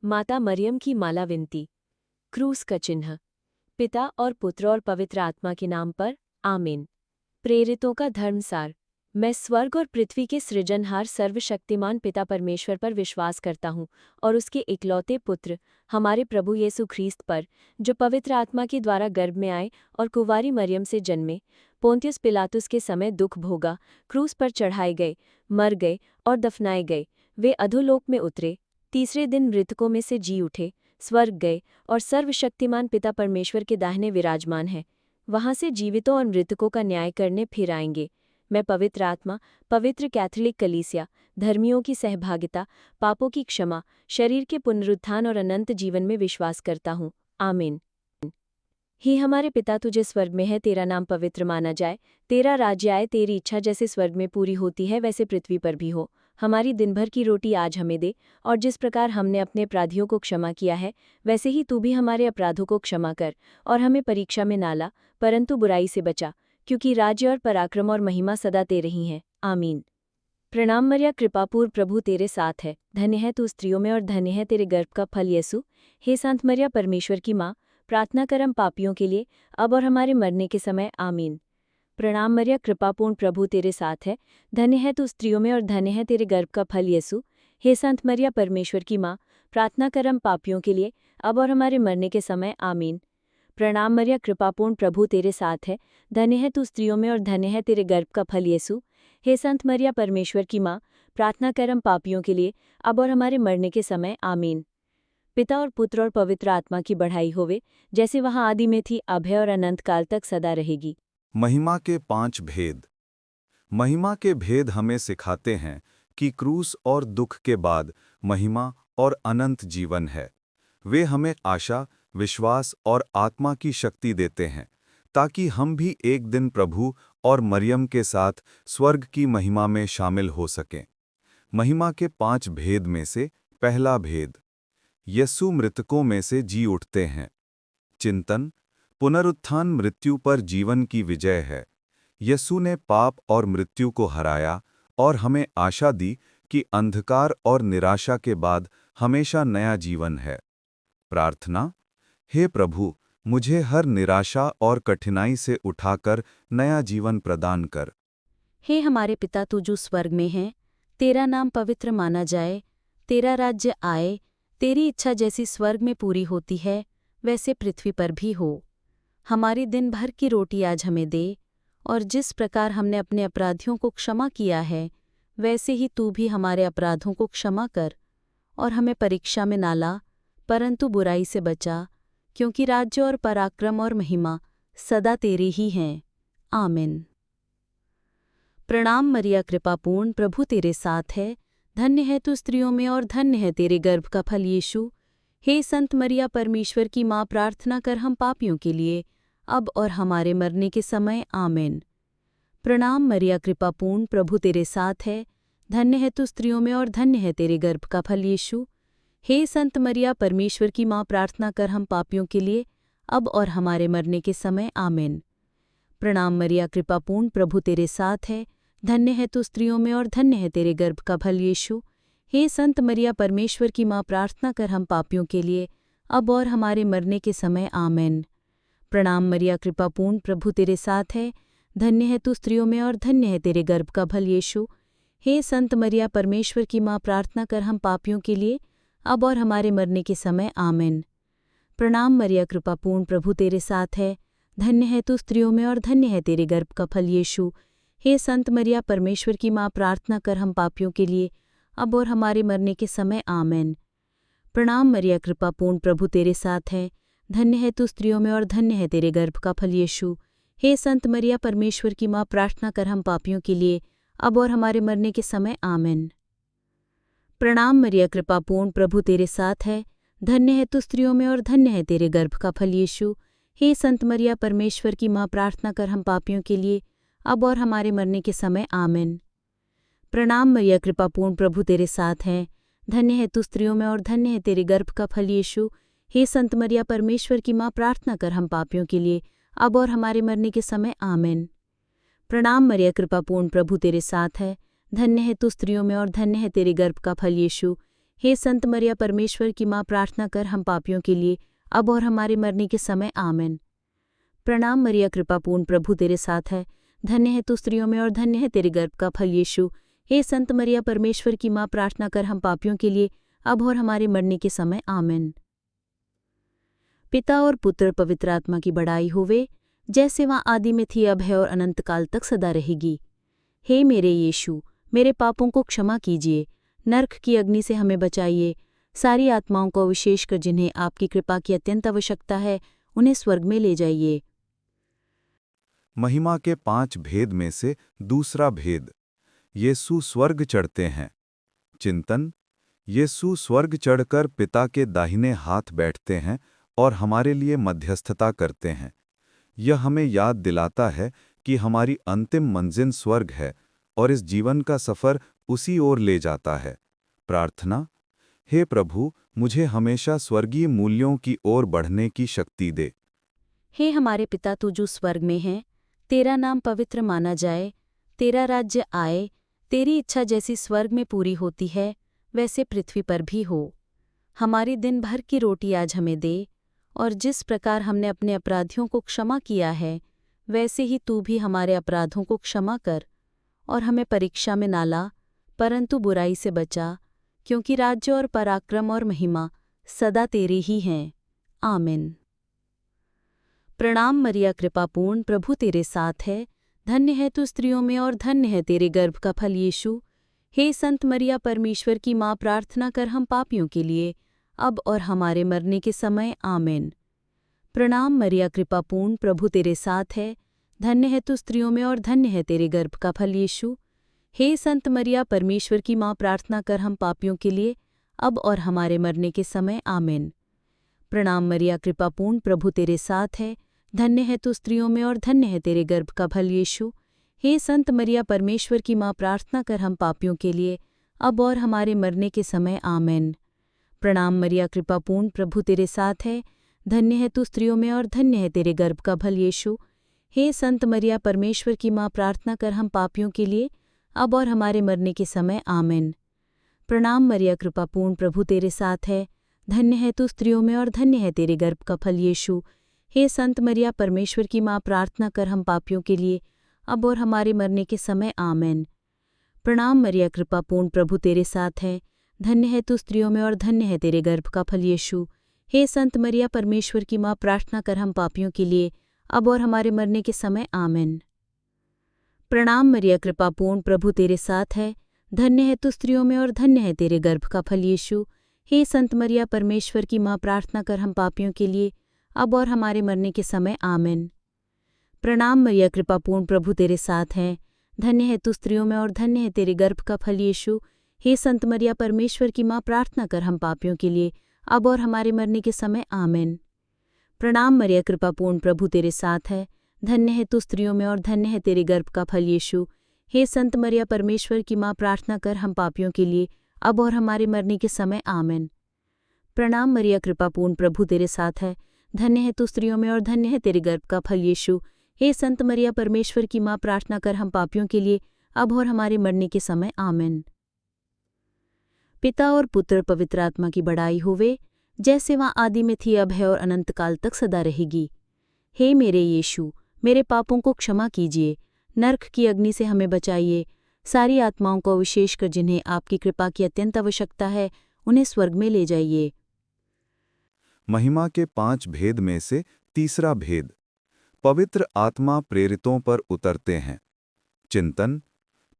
माता मरियम की माला विनती। क्रूस का चिन्ह। पिता और पुत्र और पवित्र आत्मा के नाम पर, आमीन। प्रेरितों का धर्मसार। मैं स्वर्ग और पृथ्वी के सृजनहार सर्वशक्तिमान पिता परमेश्वर पर विश्वास करता हूँ और उसके इकलौते पुत्र हमारे प्रभु यीशु ख्रीस्त पर, जो पवित्र आत्मा के द्वारा गर्भ में आए और कुंवारी मरियम से जन्मे, पोंतियस पिलातुस के समय दुख भोगा, क्रूस पर चढ़ाए गए, मर गए और दफनाए गए। वे अधोलोक में उतरे, तीसरे दिन मृतकों में से जी उठे, स्वर्ग गए और सर्वशक्तिमान पिता परमेश्वर के दाहिने विराजमान हैं। वहां से जीवितों और मृतकों का न्याय करने फिर आएंगे। मैं पवित्र आत्मा, पवित्र कैथोलिक कलीसिया, धर्मियों की सहभागिता, पापों की क्षमा, शरीर के पुनरुत्थान और अनंत जीवन में विश्वास करता हूँ। आमीन। ही हमारे पिता, तुझे स्वर्ग में है, तेरा नाम पवित्र माना जाए, तेरा राज्य आए, तेरी इच्छा जैसे स्वर्ग में पूरी होती है वैसे पृथ्वी पर भी हो। हमारी दिन भर की रोटी आज हमें दे, और जिस प्रकार हमने अपने अपराधियों को क्षमा किया है वैसे ही तू भी हमारे अपराधों को क्षमा कर, और हमें परीक्षा में ना ला, परंतु बुराई से बचा, क्योंकि राज्य और पराक्रम और महिमा सदा तेरे ही हैं। आमीन। प्रणाम मरिया, कृपापूर्ण प्रभु तेरे साथ है, धन्य है तू स्त्रियों में और धन्य है तेरे गर्भ का फल यीशु। हे संत मरिया, परमेश्वर की माँ, प्रार्थना कर हम पापियों के लिए, अब और हमारे मरने के समय। आमीन। प्रणाम मरिया, कृपापूर्ण प्रभु तेरे साथ है, धन्य है तू स्त्रियों में और धन्य है तेरे गर्भ का फल यीशु। हे संत मरिया, परमेश्वर की माँ, प्रार्थना कर हम पापियों के लिए, अब और हमारे मरने के समय। आमीन। प्रणाम मरिया, कृपापूर्ण प्रभु तेरे साथ है, धन्य है तू स्त्रियों में और धन्य है तेरे गर्भ का फल यीशु। हे संत मरिया, परमेश्वर की माँ, प्रार्थना कर हम पापियों के लिए, अब और हमारे मरने के समय। आमीन। पिता और पुत्र और पवित्र आत्मा की बढ़ाई होवे, जैसे वहाँ आदि में थी, अब है और अनंत काल तक सदा रहेगी। महिमा के 5 भेद। महिमा के भेद हमें सिखाते हैं कि क्रूस और दुख के बाद महिमा और अनंत जीवन है। वे हमें आशा, विश्वास और आत्मा की शक्ति देते हैं, ताकि हम भी एक दिन प्रभु और मरियम के साथ स्वर्ग की महिमा में शामिल हो सकें। महिमा के 5 भेद में से पहला भेद, यीशु मृतकों में से जी उठते हैं। चिंतन। पुनरुत्थान मृत्यु पर जीवन की विजय है। यीशु ने पाप और मृत्यु को हराया और हमें आशा दी कि अंधकार और निराशा के बाद हमेशा नया जीवन है। प्रार्थना। हे प्रभु, मुझे हर निराशा और कठिनाई से उठाकर नया जीवन प्रदान कर। हे हमारे पिता, तू जो स्वर्ग में है, तेरा नाम पवित्र माना जाए, तेरा राज्य आए, तेरी इच्छा जैसी स्वर्ग में पूरी होती है वैसे पृथ्वी पर भी हो। हमारी दिन भर की रोटी आज हमें दे, और जिस प्रकार हमने अपने अपराधियों को क्षमा किया है वैसे ही तू भी हमारे अपराधों को क्षमा कर, और हमें परीक्षा में ना ला, परंतु बुराई से बचा, क्योंकि राज्य और पराक्रम और महिमा सदा तेरे ही हैं। आमीन। प्रणाम मरिया, कृपापूर्ण प्रभु तेरे साथ है, धन्य है तू स्त्रियों में और धन्य है तेरे गर्भ का फल यीशु। हे संत मरिया, परमेश्वर की माँ, प्रार्थना कर हम पापियों के लिए, अब और हमारे मरने के समय। आमीन। प्रणाम मरिया, कृपापूर्ण प्रभु तेरे साथ है, धन्य है तू स्त्रियों में और धन्य है तेरे गर्भ का फल यीशु। हे संत मरिया, परमेश्वर की माँ, प्रार्थना कर हम पापियों के लिए, अब और हमारे मरने के समय। आमीन। प्रणाम मरिया, कृपापूर्ण प्रभु तेरे साथ है, धन्य है तू स्त्रियों में और धन्य है तेरे गर्भ का फल यीशु। हे संत मरिया, परमेश्वर की माँ, प्रार्थना कर हम पापियों के लिए, अब और हमारे मरने के समय। आमीन। प्रणाम मरिया, कृपापूर्ण प्रभु तेरे साथ है, धन्य है तू स्त्रियों में और धन्य है तेरे गर्भ का फल यीशु। हे संत मरिया, परमेश्वर की माँ, प्रार्थना कर हम पापियों के लिए, अब और हमारे मरने के समय। आमीन। प्रणाम मरिया, कृपापूर्ण प्रभु तेरे साथ है, धन्य है तू स्त्रियों में और धन्य है तेरे गर्भ का फल यीशु। हे संत मरिया, परमेश्वर की माँ, प्रार्थना कर हम पापियों के लिए, अब और हमारे मरने के समय। आमीन। प्रणाम मरिया, कृपापूर्ण प्रभु तेरे साथ है, धन्य है तू स्त्रियों में और धन्य है तेरे गर्भ का फल यीशु। हे संत मरिया, परमेश्वर की माँ, प्रार्थना कर हम पापियों के लिए, अब और हमारे मरने के समय। आमीन। प्रणाम मरिया, कृपापूर्ण प्रभु तेरे साथ है, धन्य है तू स्त्रियों में और धन्य है तेरे गर्भ का फल यीशु। हे संत मरिया, परमेश्वर की माँ, प्रार्थना कर हम पापियों के लिए, अब और हमारे मरने के समय। आमीन। प्रणाम मरिया, कृपापूर्ण प्रभु तेरे साथ है, धन्य है तू स्त्रियों में और धन्य है तेरे गर्भ का फल यीशु। हे संत मरिया, परमेश्वर की माँ, प्रार्थना कर हम पापियों के लिए, अब और हमारे मरने के समय। आमीन। प्रणाम मरिया, कृपापूर्ण प्रभु तेरे साथ है, धन्य है तू स्त्रियों में और धन्य है तेरे गर्भ का फल यीशु। हे संत मरिया परमेश्वर की माँ, प्रार्थना कर हम पापियों के लिए अब और हमारे मरने के समय, आमीन। प्रणाम मरिया, कृपापूर्ण, प्रभु तेरे साथ है, धन्य है तू स्त्रियों में और धन्य है तेरे गर्भ का फल यीशु। हे संत मरिया परमेश्वर की माँ, प्रार्थना कर हम पापियों के लिए अब और हमारे मरने के समय, आमीन। पिता और पुत्र पवित्र आत्मा की बड़ाई होवे, जैसे वहाँ आदि में थी, अब है और अनंत काल तक सदा रहेगी। हे मेरे यीशु, मेरे पापों को क्षमा कीजिए, नरक की अग्नि से हमें बचाइए, सारी आत्माओं को विशेषकर जिन्हें आपकी कृपा की अत्यंत आवश्यकता है, उन्हें स्वर्ग में ले जाइए। महिमा के 5 भेद में से दूसरा भेद, यीशु स्वर्ग चढ़ते हैं। चिंतन: यीशु स्वर्ग चढ़कर पिता के दाहिने हाथ बैठते हैं और हमारे लिए मध्यस्थता करते हैं। यह हमें याद दिलाता है कि हमारी अंतिम मंजिल स्वर्ग है और इस जीवन का सफ़र उसी ओर ले जाता है। प्रार्थना: हे प्रभु, मुझे हमेशा स्वर्गीय मूल्यों की ओर बढ़ने की शक्ति दे। हे हमारे पिता, तू जो स्वर्ग में है, तेरा नाम पवित्र माना जाए, तेरा राज्य आए, तेरी इच्छा जैसी स्वर्ग में पूरी होती है वैसे पृथ्वी पर भी हो। हमारी दिन भर की रोटी आज हमें दे, और जिस प्रकार हमने अपने अपराधियों को क्षमा किया है, वैसे ही तू भी हमारे अपराधों को क्षमा कर, और हमें परीक्षा में ना ला, परंतु बुराई से बचा, क्योंकि राज्य और पराक्रम और महिमा सदा तेरी ही हैं, आमीन। प्रणाम मरिया, कृपापूर्ण, प्रभु तेरे साथ है, धन्य है तू स्त्रियों में और धन्य है तेरे गर्भ का फल यीशु। हे संत मरिया परमेश्वर की माँ, प्रार्थना कर हम पापियों के लिए अब और हमारे मरने के समय, आमीन। प्रणाम मरिया, कृपापूर्ण, प्रभु तेरे साथ है, धन्य है तू स्त्रियों में और धन्य है तेरे गर्भ का फल यीशु। हे संत मरिया परमेश्वर की माँ, प्रार्थना कर हम पापियों के लिए अब और हमारे मरने के समय, आमीन। प्रणाम मरिया, कृपापूर्ण, प्रभु तेरे साथ है, धन्य है तू स्त्रियों में और धन्य है तेरे गर्भ का फल यीशु। हे संत मरिया परमेश्वर की माँ, प्रार्थना कर हम पापियों के लिए अब और हमारे मरने के समय, आमीन। प्रणाम मरिया, कृपापूर्ण, प्रभु तेरे साथ है, धन्य है तू स्त्रियों में और धन्य है तेरे गर्भ का फल यीशु। हे संत मरिया परमेश्वर की माँ, प्रार्थना कर हम पापियों के लिए अब और हमारे मरने के समय, आमीन। प्रणाम मरिया, कृपापूर्ण, प्रभु तेरे साथ है, धन्य है तू स्त्रियों में और धन्य है तेरे गर्भ का फल यीशु। हे संत मरिया परमेश्वर की माँ, प्रार्थना कर हम पापियों के लिए अब और हमारे मरने के समय, आमीन। प्रणाम मरिया, कृपापूर्ण, प्रभु तेरे साथ है, धन्य है तू स्त्रियों में और धन्य है तेरे गर्भ का फल यीशु। हे संत मरिया परमेश्वर की माँ, प्रार्थना कर हम पापियों के लिए अब और हमारे मरने के समय, आमीन। प्रणाम मरिया, कृपापूर्ण, प्रभु तेरे साथ है, धन्य है तू स्त्रियों में और धन्य है तेरे गर्भ का फल यीशु। हे संत मरिया परमेश्वर की माँ, प्रार्थना कर हम पापियों के लिए अब और हमारे मरने के समय, आमीन। प्रणाम मरिया, कृपापूर्ण, प्रभु तेरे साथ है, धन्य है तू स्त्रियों में और धन्य है तेरे गर्भ का फल यीशु। हे संत मरिया परमेश्वर की माँ, प्रार्थना कर हम पापियों के लिए अब और हमारे मरने के समय, आमीन। प्रणाम मरिया, कृपापूर्ण, प्रभु तेरे साथ है, धन्य है तू स्त्रियों में और धन्य है तेरे गर्भ का फल यीशु। हे संत मरिया परमेश्वर की माँ, प्रार्थना कर हम पापियों के लिए अब और हमारे मरने के समय, आमीन। प्रणाम मरिया, कृपापूर्ण, प्रभु तेरे साथ है, धन्य है तू स्त्रियों में और धन्य है तेरे गर्भ का फल यीशु। हे संत मरिया परमेश्वर की माँ, प्रार्थना कर हम पापियों के लिए अब और हमारे मरने के समय, आमीन। पिता और पुत्र पवित्र आत्मा की बड़ाई होवे, जैसे वहाँ आदि में थी, अब है और अनंत काल तक सदा रहेगी। हे मेरे यीशु, मेरे पापों को क्षमा कीजिए, नरक की अग्नि से हमें बचाइए, सारी आत्माओं को विशेषकर जिन्हें आपकी कृपा की अत्यंत आवश्यकता है, उन्हें स्वर्ग में ले जाइए। महिमा के 5 भेद में से तीसरा भेद, पवित्र आत्मा प्रेरितों पर उतरते हैं। चिंतन: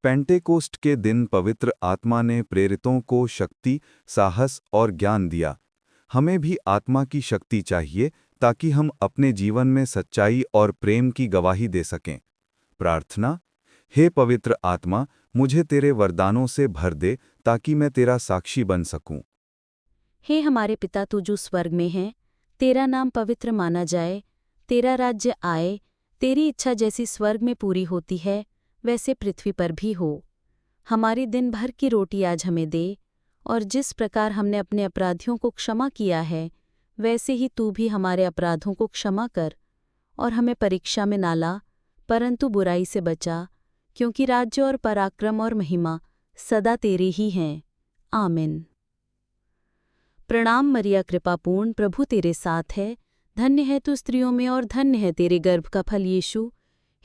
पेंटेकोस्ट के दिन पवित्र आत्मा ने प्रेरितों को शक्ति, साहस और ज्ञान दिया। हमें भी आत्मा की शक्ति चाहिए ताकि हम अपने जीवन में सच्चाई और प्रेम की गवाही दे सकें। प्रार्थना: हे पवित्र आत्मा, मुझे तेरे वरदानों से भर दे ताकि मैं तेरा साक्षी बन सकूं। हे हमारे पिता, तू जो स्वर्ग में है, तेरा नाम पवित्र माना जाए, तेरा राज्य आए, तेरी इच्छा जैसी स्वर्ग में पूरी होती है वैसे पृथ्वी पर भी हो। हमारी दिन भर की रोटी आज हमें दे, और जिस प्रकार हमने अपने अपराधियों को क्षमा किया है, वैसे ही तू भी हमारे अपराधों को क्षमा कर, और हमें परीक्षा में ना ला, परंतु बुराई से बचा, क्योंकि राज्य और पराक्रम और महिमा सदा तेरी ही हैं, आमीन। प्रणाम मरिया कृपापूर्ण, प्रभु तेरे साथ है। धन्य है तू स्त्रियों में और धन्य है तेरे गर्भ का फल यीशु।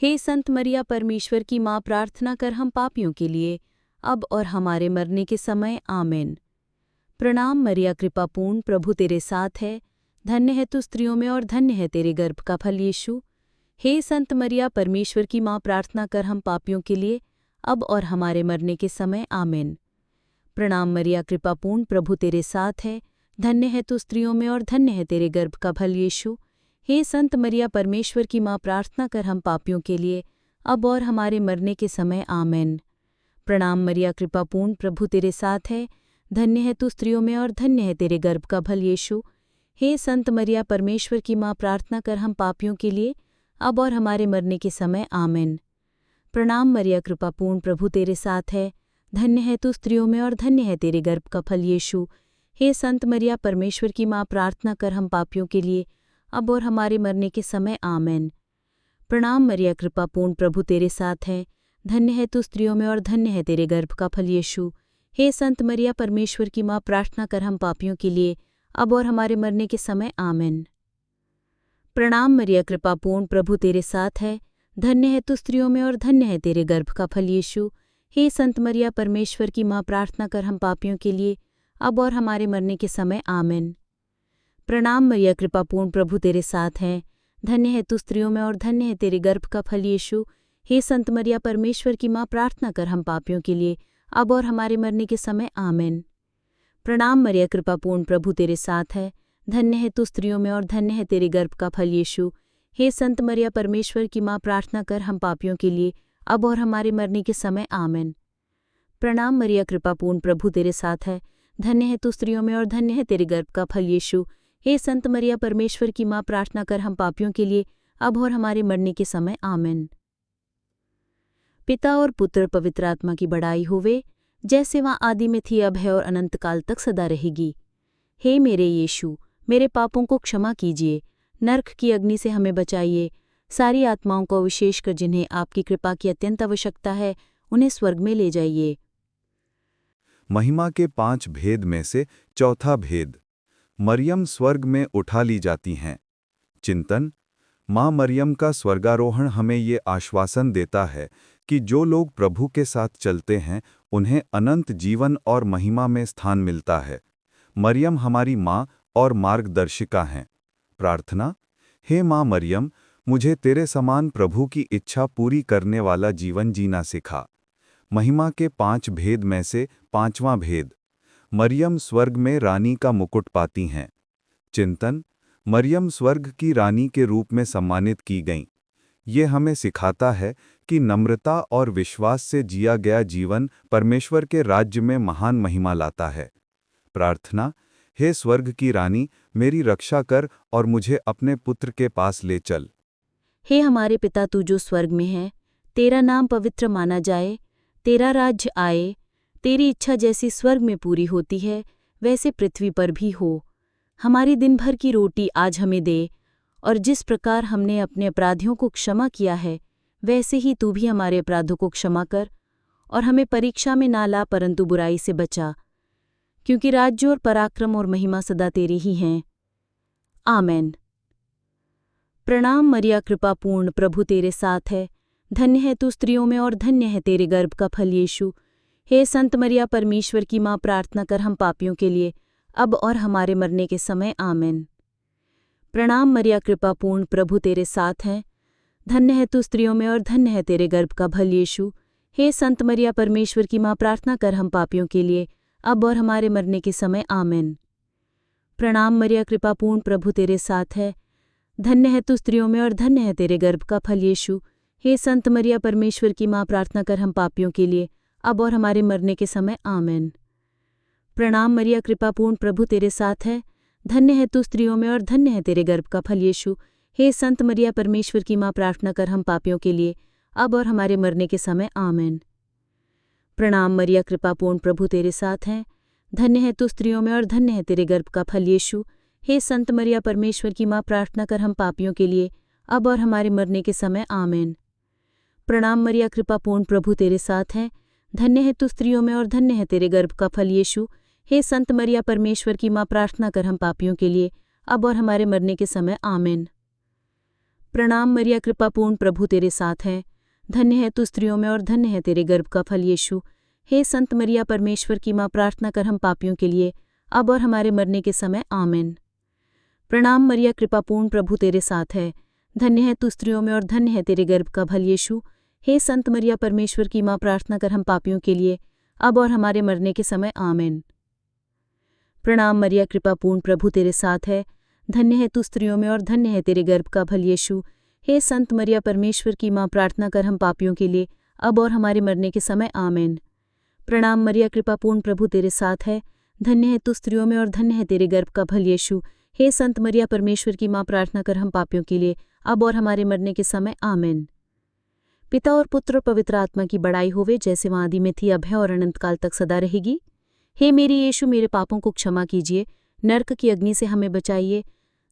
हे संत मरिया परमेश्वर की माँ, प्रार्थना कर हम पापियों के लिए, अब और हमारे मरने के समय। आमीन। प्रणाम मरिया कृपापूर्ण, प्रभु तेरे साथ है। धन्य है तू स्त्रियों में और धन्य है तेरे गर्भ का फल यीशु। हे संत मरिया परमेश्वर की माँ, प्रार्थना कर हम पापियों के लिए, अब और हमारे मरने के समय। आमीन। प्रणाम मरिया कृपापूर्ण, प्रभु तेरे साथ है। धन्य है तू स्त्रियों में और धन्य है तेरे गर्भ का फल यीशु। हे संत मरिया परमेश्वर की माँ, प्रार्थना कर हम पापियों के लिए, अब और हमारे मरने के समय। आमीन। प्रणाम मरिया कृपापूर्ण, प्रभु तेरे साथ है। धन्य है तू स्त्रियों में और धन्य है तेरे गर्भ का फल यीशु। हे संत मरिया परमेश्वर की माँ, प्रार्थना कर हम पापियों के लिए, अब और हमारे मरने के समय। आमीन। प्रणाम मरिया कृपापूर्ण, प्रभु तेरे साथ है। धन्य है तू स्त्रियों में और धन्य है तेरे गर्भ का फल यीशु। हे संत मरिया परमेश्वर की माँ, प्रार्थना कर हम पापियों के लिए, अब और हमारे मरने के समय। आमीन। प्रणाम मरिया कृपापूर्ण, प्रभु तेरे साथ है। धन्य है तू स्त्रियों में और धन्य है तेरे गर्भ का फल यीशु। हे संत मरिया परमेश्वर की माँ, प्रार्थना कर हम पापियों के लिए, अब और हमारे मरने के समय। आमीन। प्रणाम मरिया कृपापूर्ण, प्रभु तेरे साथ है। धन्य है तू स्त्रियों में और धन्य है तेरे गर्भ का फल यीशु। हे संत मरिया परमेश्वर की माँ, प्रार्थना कर हम पापियों के लिए, अब और हमारे मरने के समय। आमीन। प्रणाम मरिया कृपापूर्ण, प्रभु तेरे साथ है। धन्य है तू स्त्रियों में और धन्य है तेरे गर्भ का फल यीशु। हे संत मरिया परमेश्वर की माँ, प्रार्थना कर हम पापियों के लिए, अब और हमारे मरने के समय। आमीन। प्रणाम मरिया कृपापूर्ण, प्रभु तेरे साथ है। धन्य है तू स्त्रियों में और धन्य है तेरे गर्भ का फल यीशु। हे संत मरिया परमेश्वर की माँ, प्रार्थना कर हम पापियों के लिए, अब और हमारे मरने के समय। आमीन। प्रणाम मरिया कृपापूर्ण, प्रभु तेरे साथ है। धन्य है तू स्त्रियों में और धन्य है तेरे गर्भ का फल यीशु। हे संत मरिया परमेश्वर की माँ, प्रार्थना कर हम पापियों के लिए, अब और हमारे मरने के समय। आमीन। पिता और पुत्र पवित्र आत्मा की बड़ाई होवे, जैसे वहाँ आदि में थी, अब है और अनंत काल तक सदा रहेगी। हे मेरे यीशु, मेरे पापों को क्षमा कीजिए, नरक की अग्नि से हमें बचाइए, सारी आत्माओं को, विशेषकर जिन्हें आपकी कृपा की अत्यंत आवश्यकता है, उन्हें स्वर्ग में ले जाइए। महिमा के 5 भेद में से चौथा भेद, मरियम स्वर्ग में उठा ली जाती हैं। चिंतन। माँ मरियम का स्वर्गारोहण हमें ये आश्वासन देता है कि जो लोग प्रभु के साथ चलते हैं, उन्हें अनंत जीवन और महिमा में स्थान मिलता है। मरियम हमारी माँ और मार्गदर्शिका हैं। प्रार्थना। हे माँ मरियम, मुझे तेरे समान प्रभु की इच्छा पूरी करने वाला जीवन जीना सिखा। महिमा के 5 भेद में से 5वां भेद, मरियम स्वर्ग में रानी का मुकुट पाती हैं। चिंतन। मरियम स्वर्ग की रानी के रूप में सम्मानित की गईं। ये हमें सिखाता है कि नम्रता और विश्वास से जिया गया जीवन परमेश्वर के राज्य में महान महिमा लाता है। प्रार्थना। हे स्वर्ग की रानी, मेरी रक्षा कर और मुझे अपने पुत्र के पास ले चल। हे हमारे पिता, तू जो स्वर्ग में है, तेरा नाम पवित्र माना जाए, तेरा राज्य आए, तेरी इच्छा जैसी स्वर्ग में पूरी होती है, वैसे पृथ्वी पर भी हो। हमारी दिन भर की रोटी आज हमें दे, और जिस प्रकार हमने अपने अपराधियों को क्षमा किया है, वैसे ही तू भी हमारे अपराधों को क्षमा कर, और हमें परीक्षा में ना ला, परंतु बुराई से बचा, क्योंकि राज्य और पराक्रम और महिमा सदा तेरी ही हैं। आमीन। प्रणाम मरिया कृपापूर्ण, प्रभु तेरे साथ है। धन्य है तू स्त्रियों में और धन्य है तेरे गर्भ का फल यीशु। हे संत मरिया परमेश्वर की माँ, प्रार्थना कर हम पापियों के लिए, अब और हमारे मरने के समय। आमीन। प्रणाम मरिया कृपापूर्ण, प्रभु तेरे साथ है। धन्य है तू स्त्रियों में और धन्य है तेरे गर्भ का फल यीशु। हे संत मरिया परमेश्वर की माँ, प्रार्थना कर हम पापियों के लिए, अब और हमारे मरने के समय। आमीन। प्रणाम मरिया कृपापूर्ण, प्रभु तेरे साथ है। धन्य है तू स्त्रियों में और धन्य है तेरे गर्भ का फल यीशु। हे संत मरिया परमेश्वर की माँ, प्रार्थना कर हम पापियों के लिए, अब और हमारे मरने के समय। आमीन। प्रणाम मरिया कृपापूर्ण, प्रभु तेरे साथ है। धन्य है तू स्त्रियों में और धन्य है तेरे गर्भ का फल यीशु। हे संत मरिया परमेश्वर की माँ, प्रार्थना कर हम पापियों के लिए, अब और हमारे मरने के समय। आमीन। प्रणाम मरिया कृपापूर्ण, प्रभु तेरे साथ है। धन्य है तू स्त्रियों में और धन्य है तेरे गर्भ का फल यीशु। हे संत मरिया परमेश्वर की माँ, प्रार्थना कर हम पापियों के लिए, अब और हमारे मरने के समय। आमीन। प्रणाम मरिया कृपापूर्ण, प्रभु तेरे साथ है। धन्य है तू स्त्रियों में और धन्य है तेरे गर्भ का फल यीशु। हे संत मरिया परमेश्वर की माँ, प्रार्थना कर हम पापियों के लिए, अब और हमारे मरने के समय, आमीन। प्रणाम मरिया, कृपापूर्ण प्रभु तेरे साथ है, धन्य है तू स्त्रियों में और धन्य है तेरे गर्भ का फल यीशु। हे संत मरिया परमेश्वर की माँ, प्रार्थना कर हम पापियों के लिए, अब और हमारे मरने के समय, आमीन। प्रणाम मरिया, कृपापूर्ण प्रभु तेरे साथ है, धन्य है तू स्त्रियों में और धन्य है तेरे गर्भ का फल यीशु। हे संत मरिया परमेश्वर की माँ, प्रार्थना कर हम पापियों के लिए, अब और हमारे मरने के समय, आमीन। प्रणाम मरिया, कृपापूर्ण प्रभु तेरे साथ है, धन्य है तू स्त्रियों में और धन्य है तेरे गर्भ का फल यीशु। हे संत मरिया परमेश्वर की माँ, प्रार्थना कर हम पापियों के लिए, अब और हमारे मरने के समय, आमीन। प्रणाम मरिया, कृपापूर्ण प्रभु तेरे साथ है, धन्य है तू स्त्रियों में और धन्य है तेरे गर्भ का फल यीशु। हे संत मरिया परमेश्वर की माँ, प्रार्थना कर हम पापियों के लिए, अब और हमारे मरने के समय, आमीन। पिता और पुत्र और पवित्र आत्मा की बड़ाई होवे, जैसे वहाँ आदि में थी, अब है और अनंत काल तक सदा रहेगी। हे मेरे यीशु, मेरे पापों को क्षमा कीजिए, नरक की अग्नि से हमें बचाइए,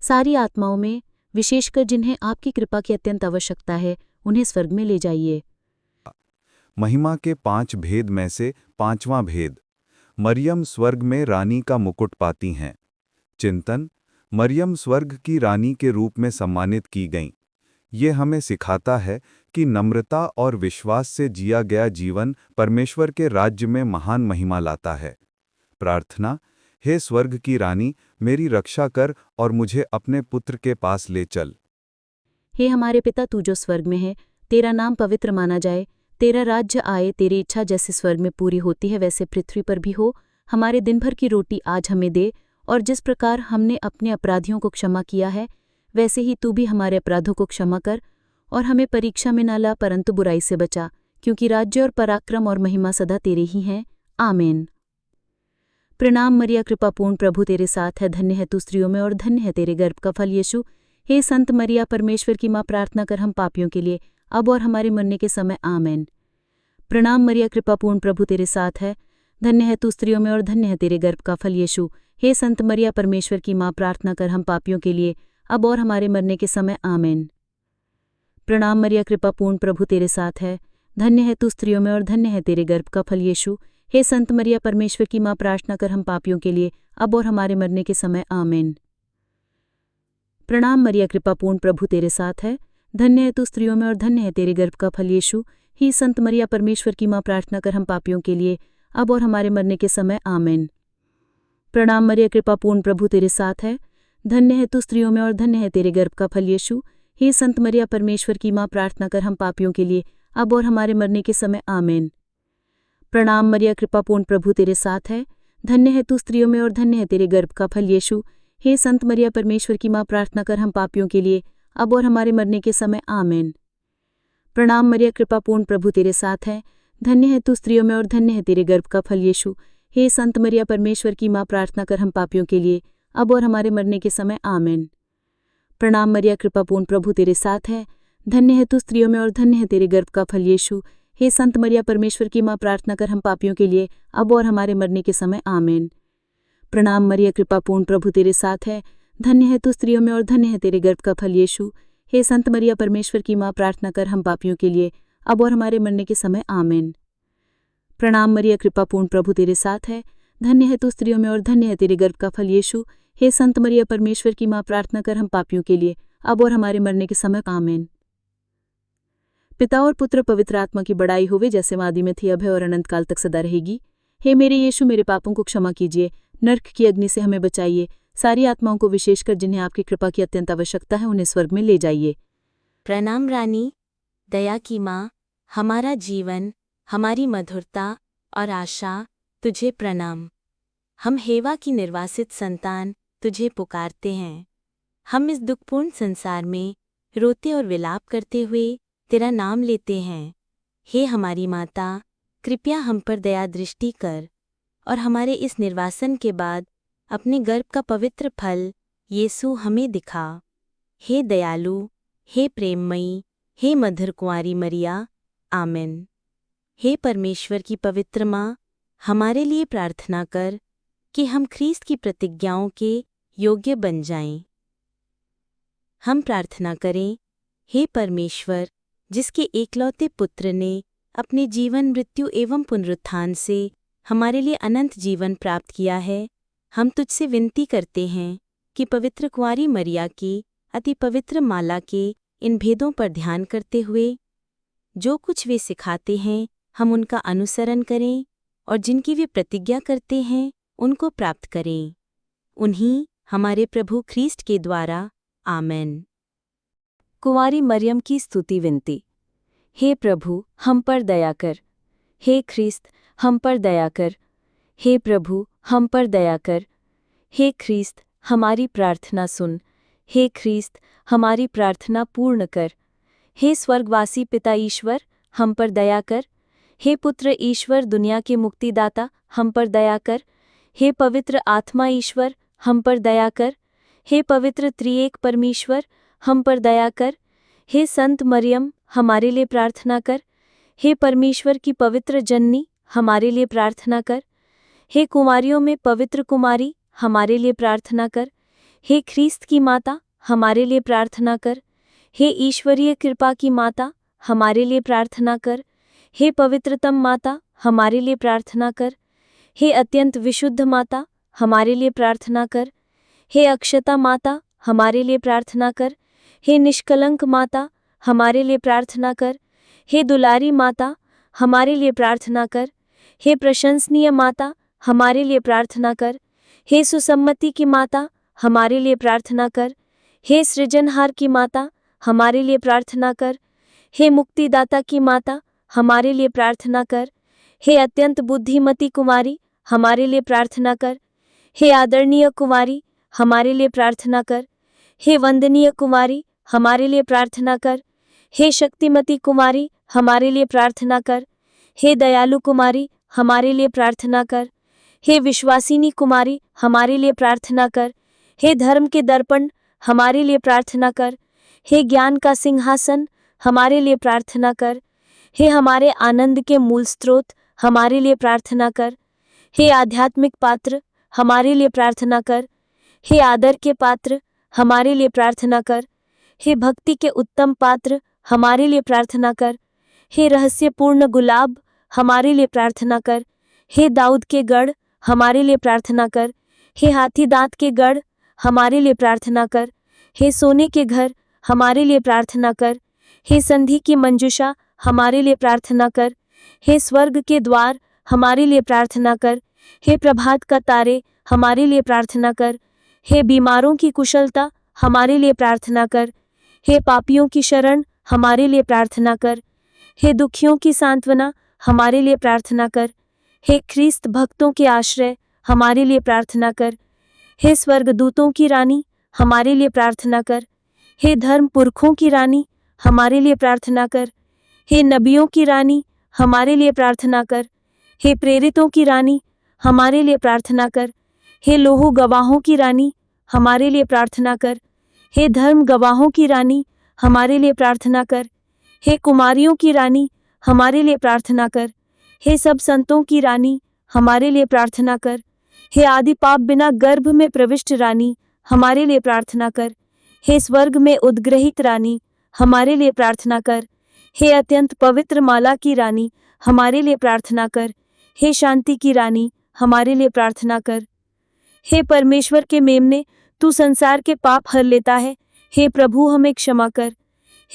सारी आत्माओं में विशेषकर जिन्हें आपकी कृपा की अत्यंत आवश्यकता है, उन्हें स्वर्ग में ले जाइए। महिमा के 5 भेद में से 5वां भेद, मरियम स्वर्ग में रानी का मुकुट पाती हैं। चिंतन, मरियम स्वर्ग की रानी के रूप में सम्मानित की गईं। ये हमें सिखाता है कि नम्रता और विश्वास से जिया गया जीवन परमेश्वर के राज्य में महान महिमा लाता है। प्रार्थना, हे स्वर्ग की रानी, मेरी रक्षा कर और मुझे अपने पुत्र के पास ले चल। हे हमारे पिता, तू जो स्वर्ग में है, तेरा नाम पवित्र माना जाए, तेरा राज्य आए, तेरी इच्छा जैसे स्वर्ग में पूरी होती है वैसे पृथ्वी पर भी हो। हमारे दिन भर की रोटी आज हमें दे, और जिस प्रकार हमने अपने अपराधियों को क्षमा किया है, वैसे ही तू भी हमारे अपराधों को क्षमा कर, और हमें परीक्षा में न ला, परंतु बुराई से बचा, क्योंकि राज्य और पराक्रम और महिमा सदा तेरे ही हैं, आमीन। प्रणाम मरिया, कृपापूर्ण प्रभु तेरे साथ है, धन्य है तू स्त्रियों में और धन्य है तेरे गर्भ का फल यीशु। हे संत मरिया परमेश्वर की माँ, प्रार्थना कर हम पापियों के लिए, अब और हमारे मरने के समय, आमीन। प्रणाम मरिया, कृपापूर्ण प्रभु तेरे साथ है, धन्य है तू स्त्रियों में और धन्य है तेरे गर्भ का फल यीशु। हे संत मरिया परमेश्वर की माँ, प्रार्थना कर हम पापियों के लिए, अब और हमारे मरने के समय, आमीन। प्रणाम मरिया, कृपापूर्ण प्रभु तेरे साथ है, धन्य है तू स्त्रियों में और धन्य है तेरे गर्भ का फल यीशु। हे संत मरिया परमेश्वर की माँ, प्रार्थना कर हम पापियों के लिए, अब और हमारे मरने के समय, आमीन। प्रणाम मरिया, कृपापूर्ण प्रभु तेरे साथ है, धन्य है तू स्त्रियों में और धन्य है तेरे गर्भ का फल यीशु। हे संत मरिया परमेश्वर की माँ, प्रार्थना कर हम पापियों के लिए, अब और हमारे मरने के समय, आमीन। प्रणाम मरिया, कृपापूर्ण प्रभु तेरे साथ है, धन्य है तू स्त्रियों में और धन्य है तेरे गर्भ का फल यीशु। हे संत मरिया परमेश्वर की माँ, प्रार्थना कर हम पापियों के लिए, अब और हमारे मरने के समय, आमीन। प्रणाम मरिया, कृपापूर्ण प्रभु तेरे साथ है, धन्य है तू स्त्रियों में और धन्य है तेरे गर्भ का फल यीशु। हे संत मरिया परमेश्वर की माँ, प्रार्थना कर हम पापियों के लिए, अब और हमारे मरने के समय, आमीन। प्रणाम मरिया, कृपापूर्ण प्रभु तेरे साथ है, धन्य है तू स्त्रियों में और धन्य है तेरे गर्भ का फल यीशु। हे संत मरिया परमेश्वर की माँ, प्रार्थना कर हम पापियों के लिए, अब और हमारे मरने के समय, आमीन। प्रणाम मरिया, कृपापूर्ण प्रभु तेरे साथ है, धन्य है तू स्त्रियों में और धन्य है तेरे गर्भ का फल यीशु। हे संत मरिया परमेश्वर की माँ, प्रार्थना कर हम पापियों के लिए, अब और हमारे मरने के समय, आमीन। प्रणाम मरिया, कृपापूर्ण प्रभु तेरे साथ है, धन्य है तू स्त्रियों में और धन्य है तेरे गर्भ का फल यीशु। हे संत मरिया परमेश्वर की माँ, प्रार्थना कर हम पापियों के लिए, अब और हमारे मरने के समय, आमीन। प्रणाम मरिया, कृपापूर्ण प्रभु तेरे साथ है, धन्य है तू स्त्रियों में और धन्य है तेरे गर्भ का फल यीशु। हे संत मरिया परमेश्वर की माँ, प्रार्थना कर हम पापियों के लिए, अब और हमारे मरने के समय, आमीन। पिता और पुत्र पवित्र आत्मा की बड़ाई होवे, जैसे आदि में थी, अब है और अनंत काल तक सदा रहेगी। हे मेरे यीशु, मेरे पापों को क्षमा कीजिए, नरक की अग्नि से हमें बचाइए, सारी आत्माओं को विशेषकर जिन्हें आपकी कृपा की अत्यंत आवश्यकता है, उन्हें स्वर्ग में ले जाइए। प्रणाम रानी, दया की माँ, हमारा जीवन, हमारी मधुरता और आशा, तुझे प्रणाम। हम हेवा की निर्वासित संतान तुझे पुकारते हैं। हम इस दुखपूर्ण संसार में रोते और विलाप करते हुए तेरा नाम लेते हैं। हे हमारी माता, कृपया हम पर दया दृष्टि कर और हमारे इस निर्वासन के बाद अपने गर्भ का पवित्र फल यीशु हमें दिखा। हे दयालु, हे प्रेममयी, हे मधुर कुंवारी मरिया, आमीन। हे परमेश्वर की पवित्र माँ, हमारे लिए प्रार्थना कर कि हम ख्रीस्त की प्रतिज्ञाओं के योग्य बन जाएं। हम प्रार्थना करें, हे परमेश्वर, जिसके एकलौते पुत्र ने अपने जीवन, मृत्यु एवं पुनरुत्थान से हमारे लिए अनंत जीवन प्राप्त किया है, हम तुझसे विनती करते हैं कि पवित्र कुंवारी मरिया की अति पवित्र माला के इन भेदों पर ध्यान करते हुए जो कुछ वे सिखाते हैं हम उनका अनुसरण करें और जिनकी वे प्रतिज्ञा करते हैं उनको प्राप्त करें। उन्हीं हमारे प्रभु ख्रीस्ट के द्वारा, आमेन। कुंवारी मरियम की स्तुति विनती। हे प्रभु, हम पर दया कर। हे ख्रीस्त, हम पर दया कर। हे प्रभु, हम पर दया कर। हे ख्रीस्त, हमारी प्रार्थना सुन। हे ख्रीस्त, हमारी प्रार्थना पूर्ण कर। हे स्वर्गवासी पिता ईश्वर, हम पर दया कर। हे पुत्र ईश्वर, दुनिया के मुक्तिदाता, हम पर दया कर। हे पवित्र आत्मा ईश्वर, हम पर दया कर। हे पवित्र त्रिएक परमेश्वर, हम पर दया कर। हे संत मरियम, हमारे लिए प्रार्थना कर। हे परमेश्वर की पवित्र जननी, हमारे लिए प्रार्थना कर। हे कुंवारियों में पवित्र कुमारी, हमारे लिए प्रार्थना कर। हे ख्रीस्त की माता, हमारे लिए प्रार्थना कर। हे ईश्वरीय कृपा की माता, हमारे लिए प्रार्थना कर। हे पवित्रतम माता, हमारे लिए प्रार्थना कर। हे अत्यंत विशुद्ध माता, हमारे लिए प्रार्थना कर। हे अक्षता माता, हमारे लिए प्रार्थना कर। हे निष्कलंक माता, हमारे लिए प्रार्थना कर। हे दुलारी माता, हमारे लिए प्रार्थना कर। हे प्रशंसनीय माता, हमारे लिए प्रार्थना कर। हे सुसम्मति की माता, हमारे लिए प्रार्थना कर। हे सृजनहार की माता, हमारे लिए प्रार्थना कर। हे मुक्तिदाता की माता, हमारे लिए प्रार्थना कर। हे अत्यंत बुद्धिमती कुमारी, हमारे लिए प्रार्थना कर। हे आदरणीय कुमारी, हमारे लिए प्रार्थना कर। हे वंदनीय कुमारी, हमारे लिए प्रार्थना कर। हे शक्तिमती कुमारी, हमारे लिए प्रार्थना कर। हे दयालु कुमारी, हमारे लिए प्रार्थना कर। हे विश्वासिनी कुमारी, हमारे लिए प्रार्थना कर। हे धर्म के दर्पण, हमारे लिए प्रार्थना कर। हे ज्ञान का सिंहासन, हमारे लिए प्रार्थना कर। हे हमारे आनंद के मूल स्रोत, हमारे लिए प्रार्थना कर। हे आध्यात्मिक पात्र, हमारे लिए प्रार्थना कर। हे आदर के पात्र, हमारे लिए प्रार्थना कर। हे भक्ति के उत्तम पात्र, हमारे लिए प्रार्थना कर। हे रहस्यपूर्ण गुलाब, हमारे लिए प्रार्थना कर। हे दाऊद के गढ़, हमारे लिए प्रार्थना कर। हे हाथी दांत के गढ़, हमारे लिए प्रार्थना कर। हे सोने के घर, हमारे लिए प्रार्थना कर। हे संधि की मंजूषा, हमारे लिए प्रार्थना कर। हे स्वर्ग के द्वार, हमारे लिए प्रार्थना कर। हे प्रभात का तारे, हमारे लिए प्रार्थना कर। हे बीमारों की कुशलता, हमारे लिए प्रार्थना कर। हे पापियों की शरण, हमारे लिए प्रार्थना कर। हे दुखियों की सांत्वना, हमारे लिए प्रार्थना कर। हे ख्रीस्त भक्तों के आश्रय, हमारे लिए प्रार्थना कर। हे स्वर्गदूतों की रानी, हमारे लिए प्रार्थना कर। हे धर्म पुरखों की रानी, हमारे लिए प्रार्थना कर। हे नबियों की रानी, हमारे लिए प्रार्थना कर। हे प्रेरितों की रानी, हमारे लिए प्रार्थना कर। हे लोहू गवाहों की रानी, हमारे लिए प्रार्थना कर। हे धर्म गवाहों की रानी, हमारे लिए प्रार्थना कर। हे कुमारियों की रानी, हमारे लिए प्रार्थना कर। हे सब संतों की रानी, हमारे लिए प्रार्थना कर। हे आदि पाप बिना गर्भ में प्रविष्ट रानी, हमारे लिए प्रार्थना कर। हे स्वर्ग में उद्ग्रहित रानी, हमारे लिए प्रार्थना कर। हे अत्यंत पवित्र माला की रानी, हमारे लिए प्रार्थना कर। हे शांति की रानी, हमारे लिए प्रार्थना कर। हे परमेश्वर के मेमने, तू संसार के पाप हर लेता है, हे प्रभु हमें क्षमा कर।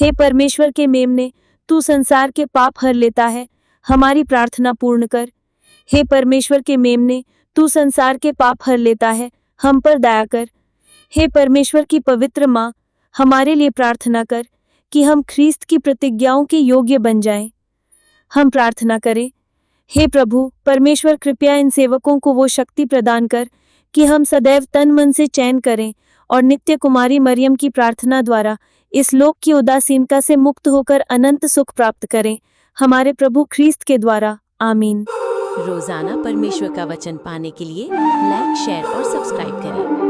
हे परमेश्वर के मेमने, तू संसार के पाप हर लेता है, हमारी प्रार्थना पूर्ण कर। हे परमेश्वर के मेमने, तू संसार के पाप हर लेता है, हम पर दया कर। हे परमेश्वर की पवित्र माँ, हमारे लिए प्रार्थना कर कि हम ख्रीस्त की प्रतिज्ञाओं के योग्य बन जाएं। हम प्रार्थना करें। हे प्रभु परमेश्वर, कृपया इन सेवकों को वो शक्ति प्रदान कर कि हम सदैव तन मन से चयन करें और नित्य कुमारी मरियम की प्रार्थना द्वारा इस लोक की उदासीनता से मुक्त होकर अनंत सुख प्राप्त करें, हमारे प्रभु ख्रीस्त के द्वारा, आमीन। रोजाना परमेश्वर का वचन पाने के लिए लाइक, शेयर और सब्सक्राइब करें।